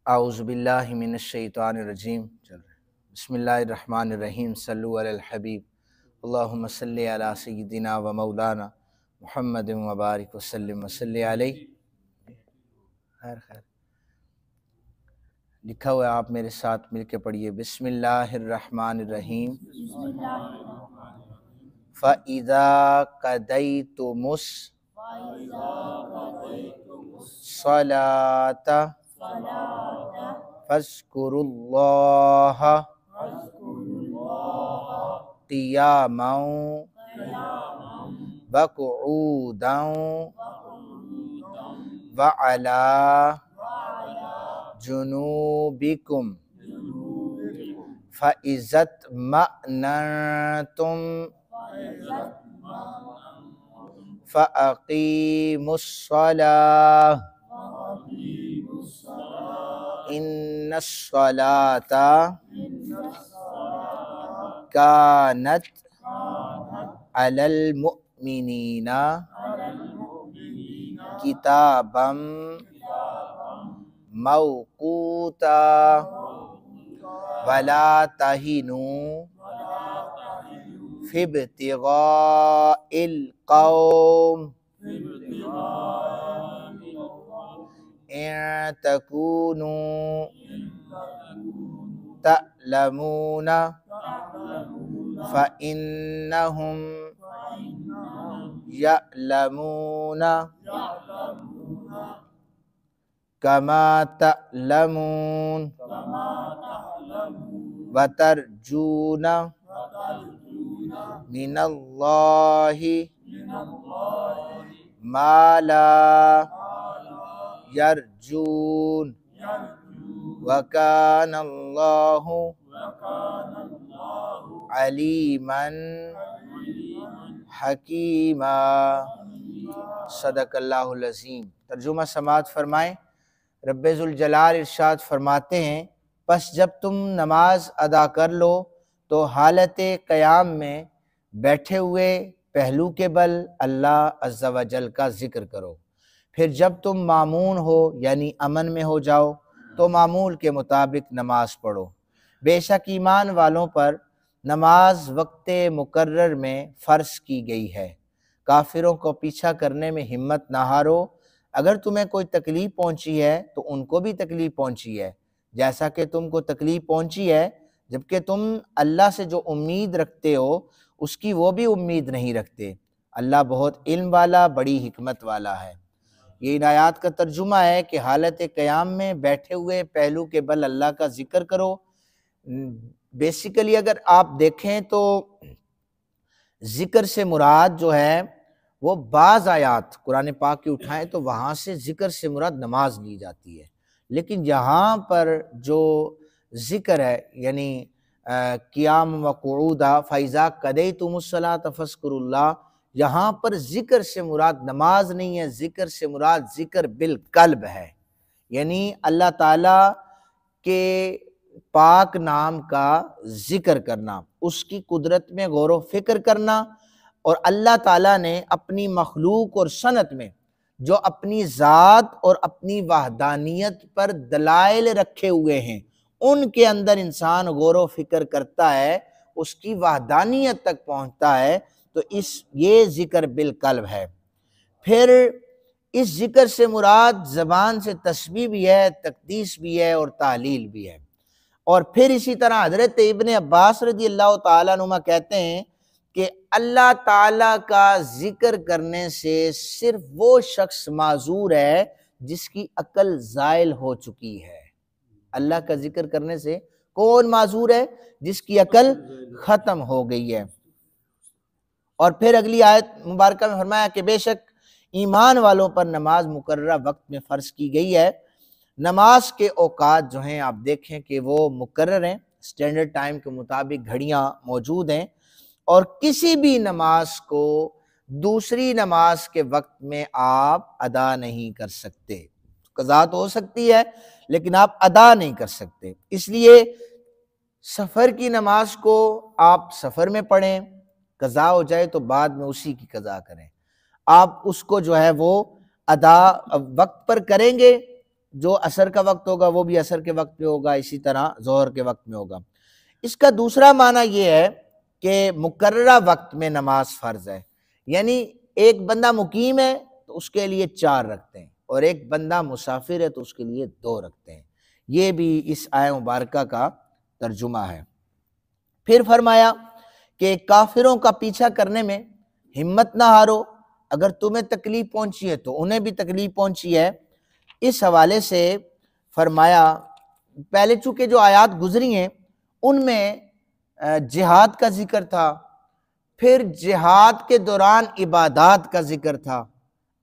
اعوذ باللہ من الشیطان الرجیم بسم اللہ الرحمن الرحیم صلو علی الحبیب اللہم صلی علی سیدنا و مولانا محمد مبارک وسلم وصلی علیہ خیر لکھا ہوا ہے، آپ میرے ساتھ مل کے پڑھیے بسم اللہ الرحمن الرحیم فَإِذَا قَضَيْتُمُ الصَّلَاةَ فاذکروا اللہ قیاما وقعودا وعلی جنوبکم فَإِذَا اطْمَأْنَنْتُمْ فَأَقِیمُوا الصَّلَاةَ إِنَّ الصَّلَاةَ كانت علی المؤمنین کتابا موقوتا ولا تہنوا فی ابتغاء القوم ان تکونوا تعلمون فإنهم يعلمون كما تعلمون وترجون من الله ما لا يرجون وكان الله علیما حکیما صدق اللہ العظیم۔ ترجمہ سماعت فرمائیں۔ رب ذوالجلال ارشاد فرماتے ہیں، پس جب تم نماز ادا کر لو تو حالت قیام میں بیٹھے ہوئے پہلو کے بل اللہ عز و جل کا ذکر کرو، پھر جب تم مامون ہو یعنی امن میں ہو جاؤ تو معمول کے مطابق نماز پڑھو۔ بے شک ایمان والوں پر نماز وقت مقرر میں فرض کی گئی ہے، کافروں کو پیچھا کرنے میں ہمت نہ ہارو، اگر تمہیں کوئی تکلیف پہنچی ہے تو ان کو بھی تکلیف پہنچی ہے جیسا کہ تم کو تکلیف پہنچی ہے، جبکہ تم اللہ سے جو امید رکھتے ہو اس کی وہ بھی امید نہیں رکھتے۔ اللہ بہت علم والا بڑی حکمت والا ہے۔ یہ ان آیات کا ترجمہ ہے کہ حالت قیام میں بیٹھے ہوئے پہلو کے بل اللہ کا ذکر کرو۔ بیسیکلی اگر آپ دیکھیں تو ذکر سے مراد جو ہے وہ بعض آیات قرآن پاک کی اٹھائیں تو وہاں سے ذکر سے مراد نماز لی جاتی ہے، لیکن یہاں پر جو ذکر ہے یعنی قیام و قعودا فَإِذَا قَضَيْتُمُ الصَّلَاةَ فاذکروا اللہ، یہاں پر ذکر سے مراد نماز نہیں ہے، ذکر سے مراد ذکر بالقلب ہے، یعنی اللہ تعالیٰ کے پاک نام کا ذکر کرنا، اس کی قدرت میں غور و فکر کرنا، اور اللہ تعالیٰ نے اپنی مخلوق اور صنعت میں جو اپنی ذات اور اپنی وحدانیت پر دلائل رکھے ہوئے ہیں ان کے اندر انسان غور و فکر کرتا ہے، اس کی وحدانیت تک پہنچتا ہے، تو یہ ذکر بالقلب ہے۔ پھر اس ذکر سے مراد زبان سے تسبیح بھی ہے، تقدیس بھی ہے اور تحلیل بھی ہے۔ اور پھر اسی طرح حضرت ابن عباس رضی اللہ تعالیٰ عنہ کہتے ہیں کہ اللہ تعالیٰ کا ذکر کرنے سے صرف وہ شخص معذور ہے جس کی عقل زائل ہو چکی ہے۔ اللہ کا ذکر کرنے سے کون معذور ہے؟ جس کی عقل ختم ہو گئی ہے۔ اور پھر اگلی آیت مبارکہ میں فرمایا کہ بے شک ایمان والوں پر نماز مقررہ وقت میں فرض کی گئی ہے۔ نماز کے اوقات جو ہیں آپ دیکھیں کہ وہ مقرر ہیں، سٹینڈرڈ ٹائم کے مطابق گھڑیاں موجود ہیں، اور کسی بھی نماز کو دوسری نماز کے وقت میں آپ ادا نہیں کر سکتے۔ قضا تو ہو سکتی ہے لیکن آپ ادا نہیں کر سکتے، اس لیے سفر کی نماز کو آپ سفر میں پڑھیں، قضا ہو جائے تو بعد میں اسی کی قضا کریں، آپ اس کو جو ہے وہ ادا وقت پر کریں گے جو عصر کا وقت ہوگا وہ بھی عصر کے وقت میں ہوگا، اسی طرح ظہر کے وقت میں ہوگا۔ اس کا دوسرا معنی یہ ہے کہ مقررہ وقت میں نماز فرض ہے، یعنی ایک بندہ مقیم ہے تو اس کے لیے 4 رکھتے ہیں، اور ایک بندہ مسافر ہے تو اس کے لیے 2 رکھتے ہیں۔ یہ بھی اس آیہ مبارکہ کا ترجمہ ہے۔ پھر فرمایا کہ کافروں کا پیچھا کرنے میں ہمت نہ ہارو، اگر تمہیں تکلیف پہنچی ہے تو انہیں بھی تکلیف پہنچی ہے۔ اس حوالے سے فرمایا، پہلے چونکہ جو آیات گزری ہیں ان میں جہاد کا ذکر تھا، پھر جہاد کے دوران عبادات کا ذکر تھا،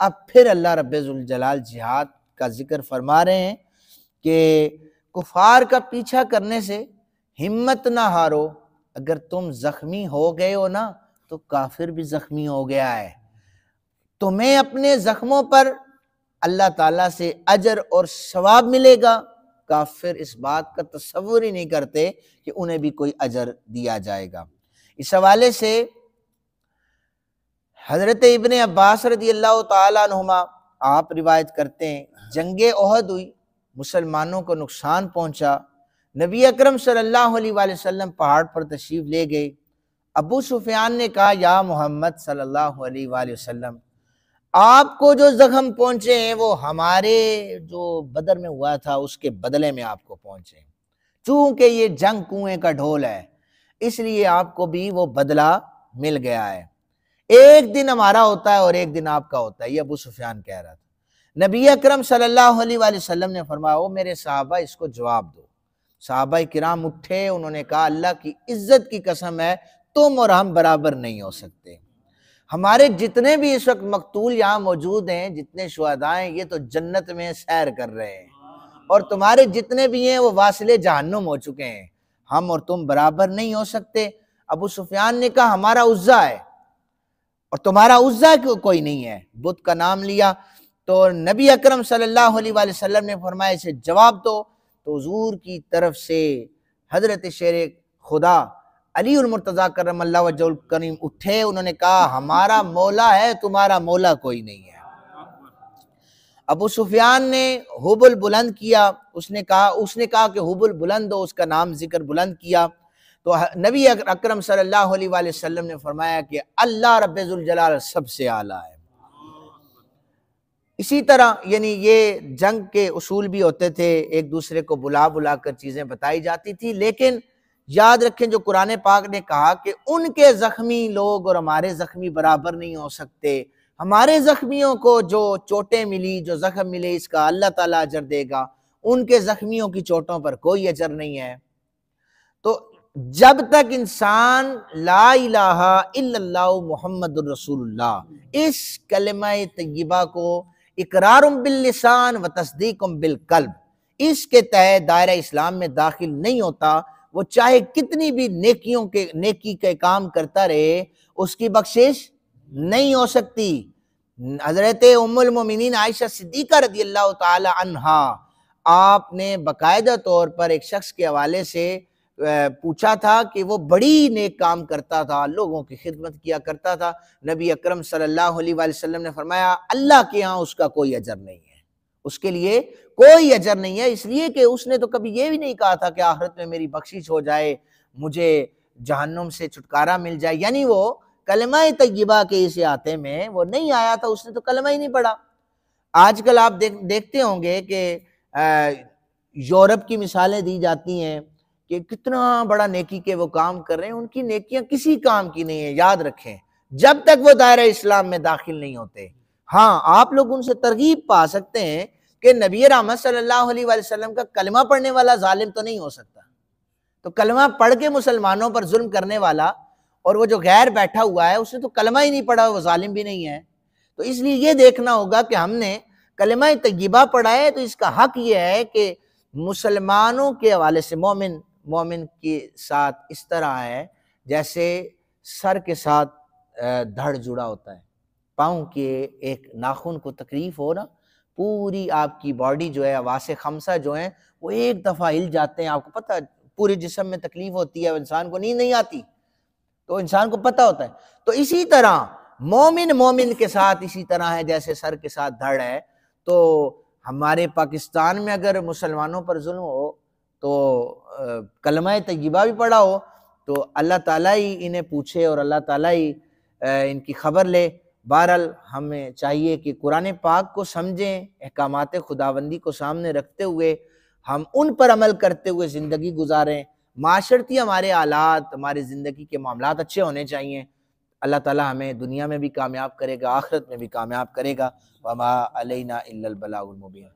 اب پھر اللہ رب ذوالجلال جہاد کا ذکر فرما رہے ہیں کہ کفار کا پیچھا کرنے سے ہمت نہ ہارو، اگر تم زخمی ہو گئے ہو نا تو کافر بھی زخمی ہو گیا ہے، تمہیں اپنے زخموں پر اللہ تعالیٰ سے اجر اور ثواب ملے گا، کافر اس بات کا تصور ہی نہیں کرتے کہ انہیں بھی کوئی اجر دیا جائے گا۔ اس حوالے سے حضرت ابن عباس رضی اللہ تعالیٰ عنہما آپ روایت کرتے ہیں، جنگ احد ہوئی، مسلمانوں کو نقصان پہنچا، نبی اکرم صلی اللہ علیہ وآلہ وسلم پہاڑ پر تشریف لے گئے۔ ابو سفیان نے کہا، یا محمد صلی اللہ علیہ وآلہ وسلم، آپ کو جو زخم پہنچے ہیں وہ ہمارے جو بدر میں ہوا تھا اس کے بدلے میں آپ کو پہنچے ہیں، چونکہ یہ جنگ کنویں کا ڈھول ہے اس لیے آپ کو بھی وہ بدلہ مل گیا ہے، ایک دن ہمارا ہوتا ہے اور ایک دن آپ کا ہوتا ہے، یہ ابو سفیان کہہ رہا تھا۔ نبی اکرم صلی اللہ علیہ وآلہ وسلم نے فرمایا، او میرے صحابہ اس کو جواب دو۔ صحابہ کرام اٹھے، انہوں نے کہا، اللہ کی عزت کی قسم ہے تم اور ہم برابر نہیں ہو سکتے، ہمارے جتنے بھی اس وقت مقتول یہاں موجود ہیں، جتنے شہداء ہیں، یہ تو جنت میں سیر کر رہے ہیں، اور تمہارے جتنے بھی ہیں وہ واصل جہنم ہو چکے ہیں، ہم اور تم برابر نہیں ہو سکتے۔ ابو سفیان نے کہا، ہمارا عزا ہے اور تمہارا عزا کوئی نہیں ہے، بت کا نام لیا۔ تو نبی اکرم صلی اللہ علیہ وآلہ وسلم نے فرمایا اسے جواب دو، تو حضور کی طرف سے حضرت شیر خدا علی المرتضیٰ کرم اللہ وجہہ الکریم اٹھے، انہوں نے کہا، ہمارا مولا ہے، تمہارا مولا کوئی نہیں ہے۔ ابو سفیان نے حبل بلند کیا، اس نے کہا کہ حبل بلند ہو، اس کا نام ذکر بلند کیا، تو نبی اکرم صلی اللہ علیہ وآلہ وسلم نے فرمایا کہ اللہ رب ذوالجلال سب سے اعلیٰ ہے۔ اسی طرح یعنی یہ جنگ کے اصول بھی ہوتے تھے، ایک دوسرے کو بلا بلا کر چیزیں بتائی جاتی تھی، لیکن یاد رکھیں جو قرآن پاک نے کہا کہ ان کے زخمی لوگ اور ہمارے زخمی برابر نہیں ہو سکتے، ہمارے زخمیوں کو جو چوٹیں ملی، جو زخم ملے، اس کا اللہ تعالیٰ اجر دے گا، ان کے زخمیوں کی چوٹوں پر کوئی اجر نہیں ہے۔ تو جب تک انسان لا الہ الا اللہ محمد الرسول اللہ اس کلمہ طیبہ کو اقرار باللسان و تصدیق بالقلب اس کے تحت دائرہ اسلام میں داخل نہیں ہوتا، وہ چاہے کتنی بھی نیکی کے کام کرتا رہے، اس کی بخشش نہیں ہو سکتی۔ حضرت ام المومنین عائشہ صدیقہ رضی اللہ تعالی عنہا، آپ نے باقاعدہ طور پر ایک شخص کے حوالے سے پوچھا تھا کہ وہ بڑی نیک کام کرتا تھا، لوگوں کی خدمت کیا کرتا تھا، نبی اکرم صلی اللہ علیہ وآلہ وسلم نے فرمایا، اللہ کے ہاں اس کا کوئی اجر نہیں ہے، اس کے لیے کوئی اجر نہیں ہے، اس لیے کہ اس نے تو کبھی یہ بھی نہیں کہا تھا کہ آخرت میں میری بخشش ہو جائے، مجھے جہنم سے چھٹکارا مل جائے، یعنی وہ کلمہ طیبہ کے اس احاطے میں وہ نہیں آیا تھا، اس نے تو کلمہ ہی نہیں پڑھا۔ آج کل آپ دیکھتے ہوں گے کہ یورپ کی مثالیں دی جاتی ہیں کہ کتنا بڑا نیکی کے وہ کام کر رہے ہیں، ان کی نیکیاں کسی کام کی نہیں ہیں، یاد رکھیں، جب تک وہ دائرہ اسلام میں داخل نہیں ہوتے۔ ہاں آپ لوگ ان سے ترغیب پا سکتے ہیں کہ نبی رحمت صلی اللہ علیہ وآلہ وسلم کا کلمہ پڑھنے والا ظالم تو نہیں ہو سکتا، تو کلمہ پڑھ کے مسلمانوں پر ظلم کرنے والا اور وہ جو غیر بیٹھا ہوا ہے اس نے تو کلمہ ہی نہیں پڑھا، وہ ظالم بھی نہیں ہے۔ تو اس لیے یہ دیکھنا ہوگا کہ ہم نے کلمہ طیبہ پڑھا ہے تو اس کا حق یہ ہے کہ مسلمانوں کے حوالے سے مومن کے ساتھ اس طرح ہے جیسے سر کے ساتھ دھڑ جڑا ہوتا ہے، پاؤں کے ایک ناخن کو تکلیف ہو نا، پوری آپ کی باڈی جو ہے، حواس خمسہ جو ہیں وہ ایک دفعہ ہل جاتے ہیں، آپ کو پتہ پورے جسم میں تکلیف ہوتی ہے، انسان کو نیند نہیں آتی، تو انسان کو پتہ ہوتا ہے۔ تو اسی طرح مومن کے ساتھ اسی طرح ہے جیسے سر کے ساتھ دھڑ ہے، تو ہمارے پاکستان میں اگر مسلمانوں پر ظلم ہو تو کلمہ طیبہ بھی پڑھا ہو تو اللہ تعالیٰ ہی انہیں پوچھے اور اللہ تعالیٰ ہی ان کی خبر لے۔ بہرحال ہمیں چاہیے کہ قرآن پاک کو سمجھیں، احکامات خداوندی کو سامنے رکھتے ہوئے ہم ان پر عمل کرتے ہوئے زندگی گزاریں۔ معاشرتی ہمارے حالات، ہمارے زندگی کے معاملات اچھے ہونے چاہیے۔ اللہ تعالیٰ ہمیں دنیا میں بھی کامیاب کرے گا، آخرت میں بھی کامیاب کرے گا۔ وما علینا الا البلاغ المبین۔